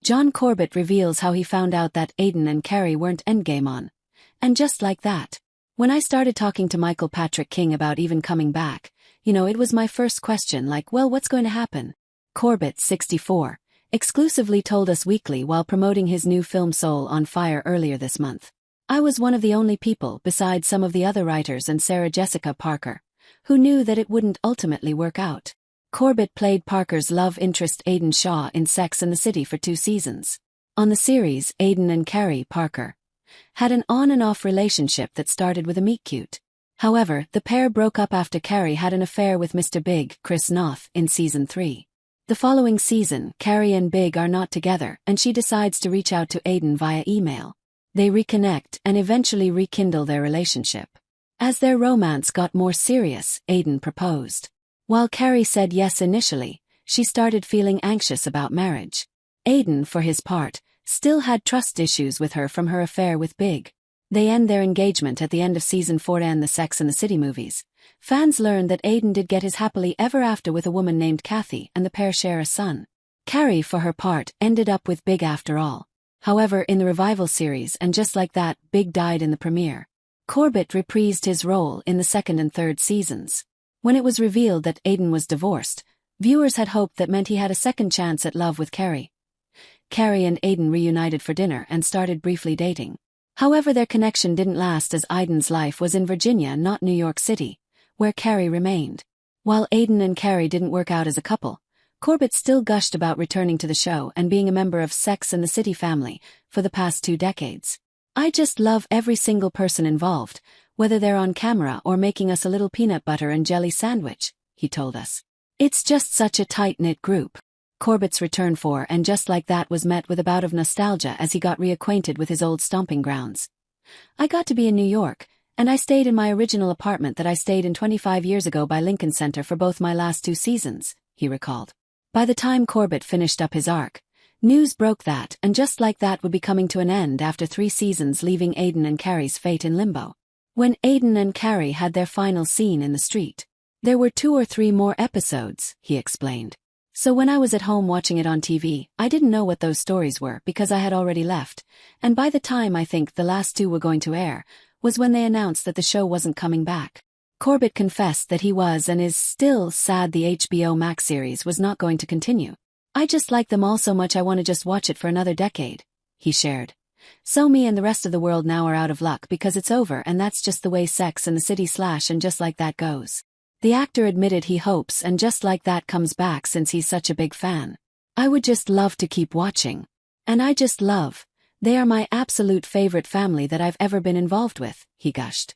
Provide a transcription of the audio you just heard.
John Corbett reveals how he found out that Aidan and Carrie weren't Endgame on. And just like that. When I started talking to Michael Patrick King about even coming back, it was my first question like, well, what's going to happen? Corbett, 64, exclusively told Us Weekly while promoting his new film Soul on Fire earlier this month. I was one of the only people, besides some of the other writers and Sarah Jessica Parker, who knew that it wouldn't ultimately work out. Corbett played Parker's love interest Aidan Shaw in Sex and the City for 2 seasons. On the series, Aidan and Carrie Parker had an on and off relationship that started with a meet-cute. However, the pair broke up after Carrie had an affair with Mr. Big, Chris Noth, in season 3. The following season, Carrie and Big are not together and she decides to reach out to Aidan via email. They reconnect and eventually rekindle their relationship. As their romance got more serious, Aidan proposed. While Carrie said yes initially, she started feeling anxious about marriage. Aidan, for his part, still had trust issues with her from her affair with Big. They end their engagement at the end of season 4 and the Sex and the City movies. Fans learned that Aidan did get his happily ever after with a woman named Kathy and the pair share a son. Carrie, for her part, ended up with Big after all. However, in the revival series and just like that, Big died in the premiere. Corbett reprised his role in the 2nd and 3rd seasons. When it was revealed that Aidan was divorced, viewers had hoped that meant he had a second chance at love with Carrie. Carrie and Aidan reunited for dinner and started briefly dating. However, their connection didn't last as Aidan's life was in Virginia, not New York City, where Carrie remained. While Aidan and Carrie didn't work out as a couple, Corbett still gushed about returning to the show and being a member of Sex and the City family for the past 2 decades. I just love every single person involved, whether they're on camera or making us a little peanut butter and jelly sandwich, he told us. It's just such a tight-knit group. Corbett's return for And Just Like That was met with a bout of nostalgia as he got reacquainted with his old stomping grounds. I got to be in New York, and I stayed in my original apartment that I stayed in 25 years ago by Lincoln Center for both my last 2 seasons, he recalled. By the time Corbett finished up his arc, news broke that And Just Like That would be coming to an end after 3 seasons, leaving Aidan and Carrie's fate in limbo. When Aidan and Carrie had their final scene in the street, there were 2 or 3 more episodes, he explained. So when I was at home watching it on TV, I didn't know what those stories were because I had already left, and by the time I think the last 2 were going to air, was when they announced that the show wasn't coming back. Corbett confessed that he was and is still sad the HBO Max series was not going to continue. I just like them all so much I want to just watch it for another decade, he shared. So me and the rest of the world now are out of luck because it's over, and that's just the way Sex and the City / And Just Like That goes. The actor admitted he hopes And Just Like That comes back since he's such a big fan. I would just love to keep watching. And I just love. They are my absolute favorite family that I've ever been involved with, he gushed.